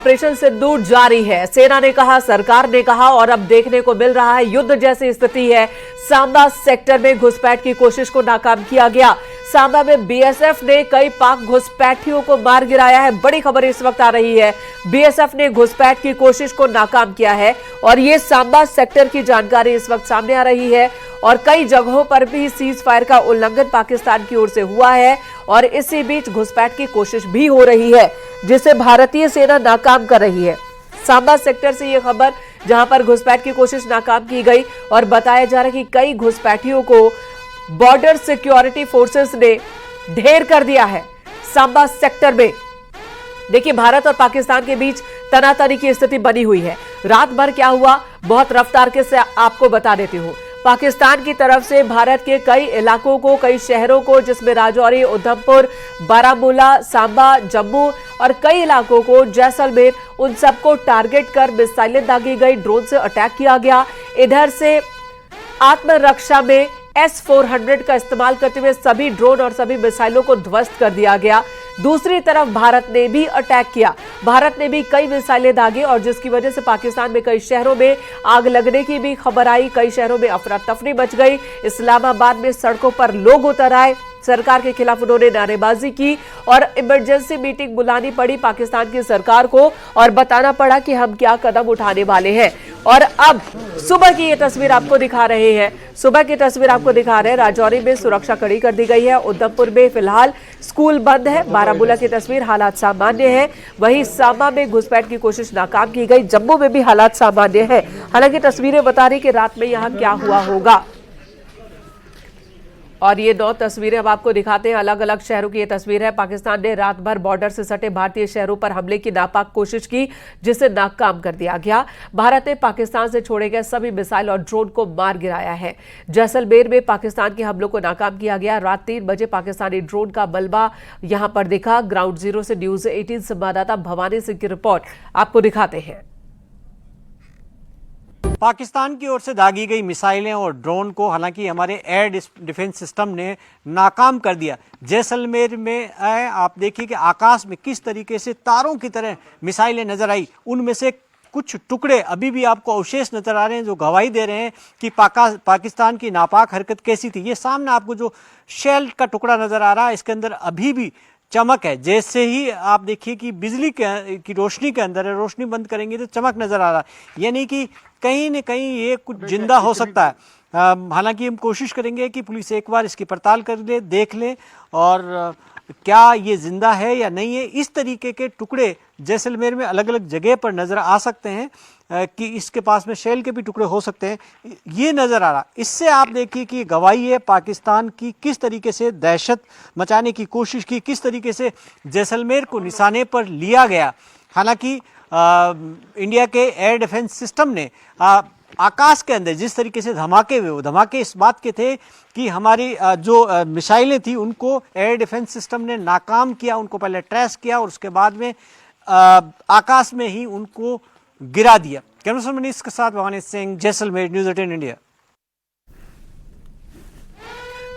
Operation सिंदूर जारी है। सेना ने कहा, सरकार ने कहा और अब देखने को मिल रहा है युद्ध जैसी स्थिति है। सांबा सेक्टर में घुसपैठ की कोशिश को नाकाम किया गया। सांबा में बीएसएफ ने कई पाक घुसपैठियों को मार गिराया है। बड़ी खबर इस वक्त आ रही है, बीएसएफ ने घुसपैठ की कोशिश को नाकाम किया है और ये सांबा सेक्टर की जानकारी इस वक्त सामने आ रही है। और कई जगहों पर भी सीज फायर का उल्लंघन पाकिस्तान की ओर से हुआ है और इसी बीच घुसपैठ की कोशिश भी हो रही है, जिसे भारतीय सेना नाकाम कर रही है। सांबा सेक्टर से यह खबर, जहां पर घुसपैठ की कोशिश नाकाम की गई और बताया जा रहा है कि कई घुसपैठियों को बॉर्डर सिक्योरिटी फोर्सेस ने ढेर कर दिया है सांबा सेक्टर में। देखिए, भारत और पाकिस्तान के बीच तनातनी की स्थिति बनी हुई है। रात भर क्या हुआ, बहुत रफ्तार के से आपको बता देती हूं। पाकिस्तान की तरफ से भारत के कई इलाकों को, कई शहरों को, जिसमें राजौरी, उधमपुर, बारामूला, सांबा, जम्मू और कई इलाकों को, जैसलमेर, उन सबको टारगेट कर मिसाइलें दागी गई, ड्रोन से अटैक किया गया। इधर से आत्मरक्षा में S-400 का इस्तेमाल करते हुए सभी ड्रोन और सभी मिसाइलों को ध्वस्त कर दिया गया। दूसरी तरफ भारत ने भी अटैक किया, भारत ने भी कई मिसाइलें दागी और जिसकी वजह से पाकिस्तान में कई शहरों में आग लगने की भी खबर आई। कई शहरों में अफरा तफरी मच गई। इस्लामाबाद में सड़कों पर लोग उतर आए, सरकार के खिलाफ उन्होंने नारेबाजी की और इमरजेंसी मीटिंग बुलानी पड़ी पाकिस्तान की सरकार को और बताना पड़ा कि हम क्या कदम उठाने वाले हैं। और अब सुबह की ये तस्वीर आपको दिखा रहे हैं, सुबह की तस्वीर आपको दिखा रहे हैं। राजौरी में सुरक्षा कड़ी कर दी गई है। उधमपुर में फिलहाल स्कूल बंद है। बारामूला की तस्वीर, हालात सामान्य है। वहीं सांबा में घुसपैठ की कोशिश नाकाम की गई। जम्मू में भी हालात सामान्य है। हालांकि तस्वीरें बता रही कि रात में यहां क्या हुआ होगा। और ये 9 तस्वीरें अब आपको दिखाते हैं। अलग अलग शहरों की ये तस्वीर है। पाकिस्तान ने रात भर बॉर्डर से सटे भारतीय शहरों पर हमले की नापाक कोशिश की, जिसे नाकाम कर दिया गया। भारत ने पाकिस्तान से छोड़े गए सभी मिसाइल और ड्रोन को मार गिराया है। जैसलमेर में पाकिस्तान के हमलों को नाकाम किया गया। रात 3 बजे पाकिस्तानी ड्रोन का मलबा यहां पर दिखा। ग्राउंड जीरो से न्यूज 18 संवाददाता भवानी सिंह की रिपोर्ट आपको दिखाते हैं। पाकिस्तान की ओर से दागी गई मिसाइलें और ड्रोन को हालांकि हमारे एयर डिफेंस सिस्टम ने नाकाम कर दिया। जैसलमेर में आप देखिए कि आकाश में किस तरीके से तारों की तरह मिसाइलें नजर आई। उनमें से कुछ टुकड़े अभी भी आपको अवशेष नजर आ रहे हैं जो गवाही दे रहे हैं कि पाकिस्तान की नापाक हरकत कैसी थी। ये सामने आपको जो शेल का टुकड़ा नजर आ रहा है, इसके अंदर अभी भी चमक है। जैसे ही आप देखिए कि बिजली की रोशनी के अंदर है, रोशनी बंद करेंगे तो चमक नजर आ रहा है, यानी कि कहीं न कहीं ये कुछ जिंदा हो सकता है। हालांकि हम कोशिश करेंगे कि पुलिस एक बार इसकी पड़ताल कर ले, देख ले और क्या ये जिंदा है या नहीं है। इस तरीके के टुकड़े जैसलमेर में अलग अलग जगह पर नजर आ सकते हैं कि इसके पास में शेल के भी टुकड़े हो सकते हैं, ये नजर आ रहा। इससे आप देखिए कि गवाही है पाकिस्तान की किस तरीके से दहशत मचाने की कोशिश की, किस तरीके से जैसलमेर को निशाने पर लिया गया। हालांकि इंडिया के एयर डिफेंस सिस्टम ने आकाश के अंदर जिस तरीके से धमाके हुए, वो धमाके इस बात के थे कि हमारी जो मिसाइलें थी उनको एयर डिफेंस सिस्टम ने नाकाम किया, उनको पहले ट्रेस किया और उसके बाद में आकाश में ही उनको गिरा दिया। कैमरा मनीष के साथ भवानी सिंह, जैसलमेर, न्यूज़ 18 इंडिया।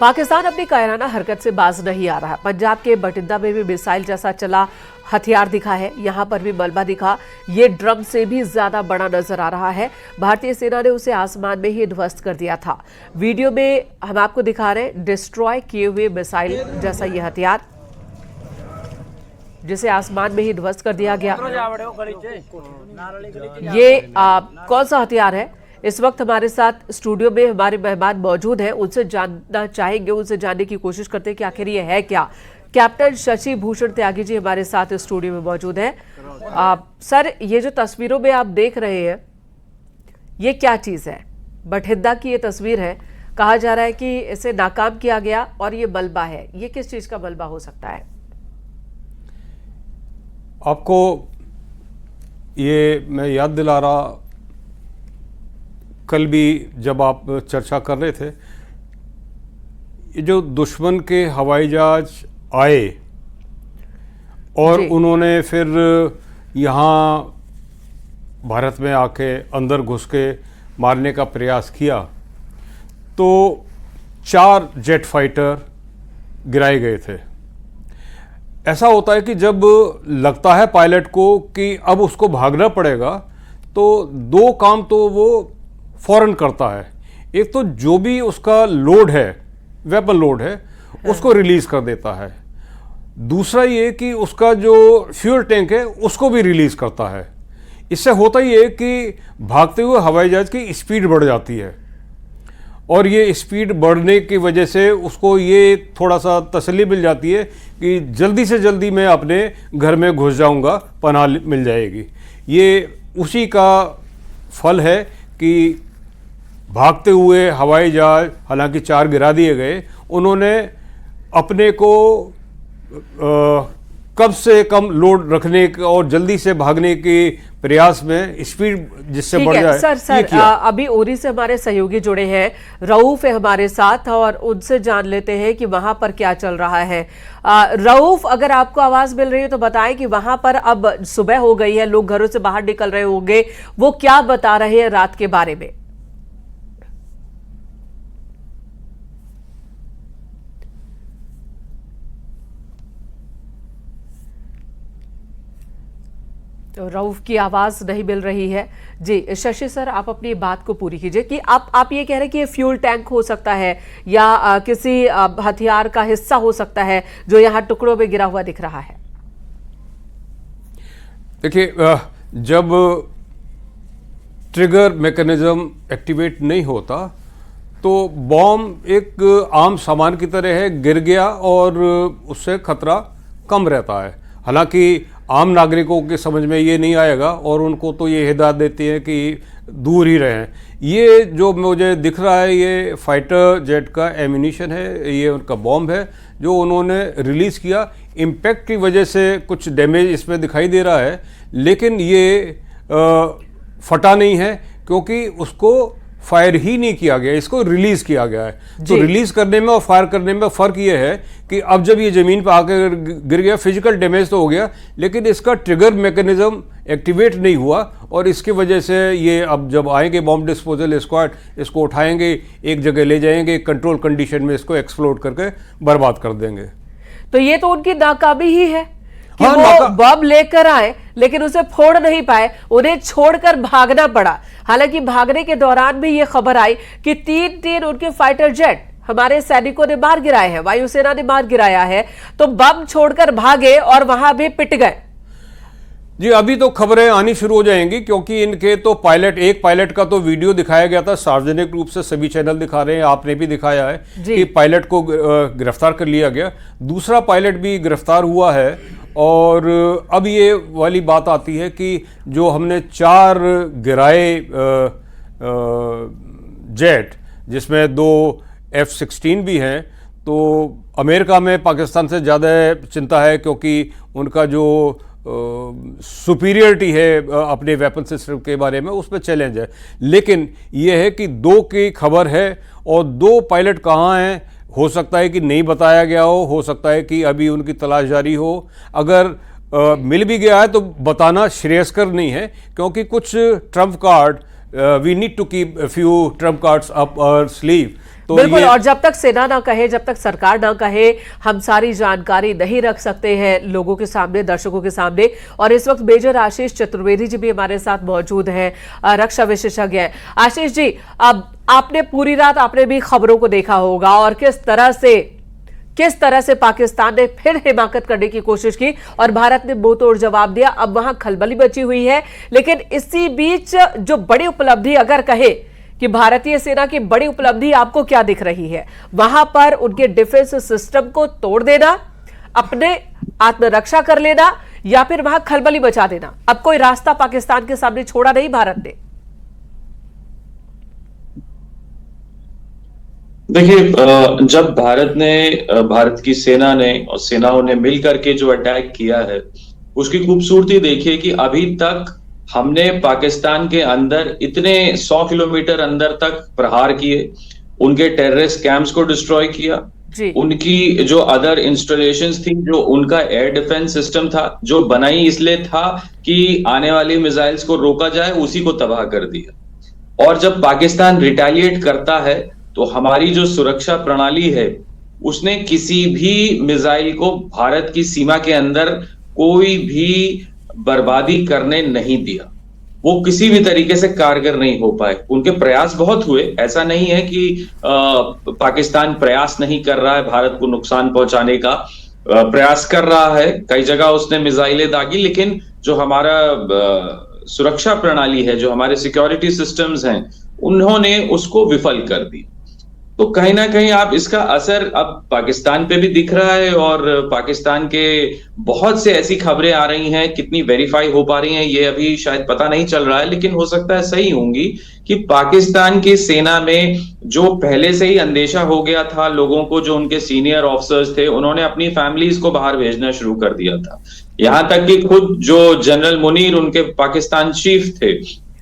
पाकिस्तान अपनी कायराना हरकत से बाज नहीं आ रहा। पंजाब के बठिंडा में भी मिसाइल जैसा चला हथियार दिखा है, यहां पर भी मलबा दिखा। ये ड्रम से भी ज्यादा बड़ा नजर आ रहा है। भारतीय सेना ने उसे आसमान में ही ध्वस्त कर दिया था। वीडियो में हम आपको दिखा रहे हैं डिस्ट्रॉय किए हुए मिसाइल जैसा ये हथियार, जिसे आसमान में ही ध्वस्त कर दिया गया। ये कौन सा हथियार है? इस वक्त हमारे साथ स्टूडियो में हमारे मेहमान मौजूद हैं, उनसे जानना चाहेंगे, उनसे जानने की कोशिश करते हैं कि आखिर ये है क्या। कैप्टन शशि भूषण त्यागी जी हमारे साथ स्टूडियो में मौजूद हैं। सर, ये जो तस्वीरों में आप देख रहे हैं, ये क्या चीज है? बठिंडा की ये तस्वीर है, कहा जा रहा है कि इसे नाकाम किया गया और ये मलबा है। ये किस चीज का मलबा हो सकता है? आपको ये मैं याद दिला रहा, कल भी जब आप चर्चा कर रहे थे, ये जो दुश्मन के हवाई जहाज आए और उन्होंने फिर यहाँ भारत में आके अंदर घुस के मारने का प्रयास किया, तो 4 जेट फाइटर गिराए गए थे। ऐसा होता है कि जब लगता है पायलट को कि अब उसको भागना पड़ेगा, तो दो काम तो वो फौरन करता है। एक तो जो भी उसका लोड है, वेपन लोड है, उसको रिलीज कर देता है। दूसरा ये कि उसका जो फ्यूल टैंक है उसको भी रिलीज करता है। इससे होता ये कि भागते हुए हवाई जहाज की स्पीड बढ़ जाती है, और ये स्पीड बढ़ने की वजह से उसको ये थोड़ा सा तसल्ली मिल जाती है कि जल्दी से जल्दी मैं अपने घर में घुस जाऊंगा, पनाह मिल जाएगी। ये उसी का फल है कि भागते हुए हवाई जहाज, हालांकि 4 गिरा दिए गए, उन्होंने अपने को कम से कम लोड रखने और जल्दी से भागने के प्रयास में स्पीड जिससे बढ़ जाए। सर अभी उरी से हमारे सहयोगी जुड़े हैं, रऊफ है हमारे साथ, और उनसे जान लेते हैं कि वहां पर क्या चल रहा है। रऊफ, अगर आपको आवाज मिल रही है तो बताएं कि वहां पर अब सुबह हो गई है, लोग घरों से बाहर निकल रहे होंगे, वो क्या बता रहे हैं रात के बारे में? तो रऊफ की आवाज नहीं मिल रही है। जी शशि सर, आप अपनी बात को पूरी कीजिए कि आप ये कह रहे हैं कि ये फ्यूल टैंक हो सकता है या किसी हथियार का हिस्सा हो सकता है जो यहां टुकड़ों में गिरा हुआ दिख रहा है। देखिए, जब ट्रिगर मैकेनिज्म एक्टिवेट नहीं होता तो बॉम्ब एक आम सामान की तरह है, गिर गया और उससे खतरा कम रहता है। हालांकि आम नागरिकों के समझ में ये नहीं आएगा और उनको तो ये हिदायत देती है कि दूर ही रहें। ये जो मुझे दिख रहा है ये फाइटर जेट का एम्यूनिशन है, ये उनका बॉम्ब है जो उन्होंने रिलीज़ किया। इम्पैक्ट की वजह से कुछ डैमेज इसमें दिखाई दे रहा है, लेकिन ये फटा नहीं है क्योंकि उसको फायर ही नहीं किया गया, इसको रिलीज किया गया है। तो रिलीज करने में और फायर करने में फर्क ये है कि अब जब ये जमीन पर आकर गिर गया, फिजिकल डैमेज तो हो गया, लेकिन इसका ट्रिगर मैकेनिज्म एक्टिवेट नहीं हुआ और इसकी वजह से ये अब जब आएंगे बॉम्ब डिस्पोजल स्क्वाड, इसको उठाएंगे, एक जगह ले जाएंगे, कंट्रोल कंडीशन में इसको एक्सप्लोड करके बर्बाद कर देंगे। तो ये तो उनकी नाकामी ही है कि वो बम लेकर आए लेकिन उसे फोड़ नहीं पाए, उन्हें छोड़कर भागना पड़ा। हालांकि भागने के दौरान भी ये खबर आई कि 3 उनके फाइटर जेट हमारे सैनिकों ने मार गिराए हैं, वायुसेना ने मार गिराया है, तो बम छोड़कर भागे और वहां भी पिट गए। जी, अभी तो खबरें आनी शुरू हो जाएंगी क्योंकि इनके तो एक पायलट का तो वीडियो दिखाया गया था, सार्वजनिक रूप से सभी चैनल दिखा रहे हैं, आपने भी दिखाया है कि पायलट को गिरफ्तार कर लिया गया। दूसरा पायलट भी गिरफ्तार हुआ है और अब ये वाली बात आती है कि जो हमने 4 गिराए जेट, जिसमें 2 F-16 भी हैं, तो अमेरिका में पाकिस्तान से ज़्यादा चिंता है क्योंकि उनका जो सुपीरियरिटी है अपने वेपन सिस्टम के बारे में, उस पर चैलेंज है। लेकिन ये है कि 2 की खबर है और 2 पायलट कहाँ हैं, हो सकता है कि नहीं बताया गया हो सकता है कि अभी उनकी तलाश जारी हो। अगर मिल भी गया है तो बताना श्रेयस्कर नहीं है क्योंकि कुछ trump card, we need to keep few trump cards up our sleeve. तो बिल्कुल, और जब तक सेना ना कहे, जब तक सरकार ना कहे, हम सारी जानकारी नहीं रख सकते हैं लोगों के सामने, दर्शकों के सामने। और इस वक्त मेजर आशीष चतुर्वेदी जी भी हमारे साथ मौजूद हैं, रक्षा विशेषज्ञ हैं। आशीष जी, अब आपने पूरी रात आपने भी खबरों को देखा होगा और किस तरह से पाकिस्तान ने फिर हिमाकत करने की कोशिश की और भारत ने मुंह तोड़ जवाब दिया। अब वहां खलबली मची हुई है, लेकिन इसी बीच जो बड़ी उपलब्धि, अगर कहे कि भारतीय सेना की बड़ी उपलब्धि आपको क्या दिख रही है? वहां पर उनके डिफेंस सिस्टम को तोड़ देना, अपने आत्मरक्षा कर लेना, या फिर वहां खलबली मचा देना? अब कोई रास्ता पाकिस्तान के सामने छोड़ा नहीं भारत ने। देखिए, जब भारत की सेना ने और सेनाओं ने मिलकर के जो अटैक किया है, उसकी खूबसूरती देखिए कि अभी तक हमने पाकिस्तान के अंदर इतने 100 किलोमीटर अंदर तक प्रहार किए, उनके टेररिस्ट कैंप्स को डिस्ट्रॉय किया, उनकी जो अदर इंस्टॉलेशंस थी, जो उनका एयर डिफेंस सिस्टम था, जो बनाई इसलिए था कि आने वाली मिसाइल्स को रोका जाए, उसी को तबाह कर दिया। और जब पाकिस्तान रिटेलिएट करता है तो हमारी जो सुरक्षा प्रणाली है उसने किसी भी मिसाइल को भारत की सीमा के अंदर कोई भी बर्बादी करने नहीं दिया। वो किसी भी तरीके से कारगर नहीं हो पाए। उनके प्रयास बहुत हुए, ऐसा नहीं है कि पाकिस्तान प्रयास नहीं कर रहा है भारत को नुकसान पहुंचाने का, प्रयास कर रहा है। कई जगह उसने मिसाइलें दागी, लेकिन जो हमारा सुरक्षा प्रणाली है, जो हमारे सिक्योरिटी सिस्टम्स हैं, उन्होंने उसको विफल कर दी। तो कहीं ना कहीं आप इसका असर अब पाकिस्तान पे भी दिख रहा है, और पाकिस्तान के बहुत से ऐसी खबरें आ रही हैं, कितनी वेरीफाई हो पा रही हैं ये अभी शायद पता नहीं चल रहा है, लेकिन हो सकता है सही होंगी, कि पाकिस्तान की सेना में जो पहले से ही अंदेशा हो गया था लोगों को, जो उनके सीनियर ऑफिसर्स थे, उन्होंने अपनी फैमिलीज को बाहर भेजना शुरू कर दिया था। यहां तक कि खुद जो जनरल मुनीर उनके पाकिस्तान चीफ थे,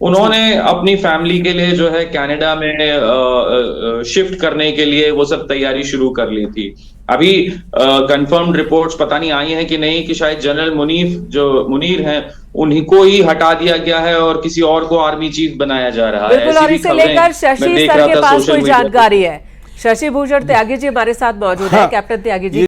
उन्होंने अपनी फैमिली के लिए जो है कनाडा में शिफ्ट करने के लिए वो सब तैयारी शुरू कर ली थी। अभी कंफर्म्ड रिपोर्ट्स पता नहीं आई हैं कि नहीं, कि शायद जनरल मुनीर हैं उन्हीं को ही हटा दिया गया है और किसी और को आर्मी चीफ बनाया जा रहा है। बिल्कुल, और इसे लेकर शशि सर के पास कोई जानकारी है? शशि भूषण त्यागी जी हमारे साथ मौजूद है। कैप्टन त्यागी जी,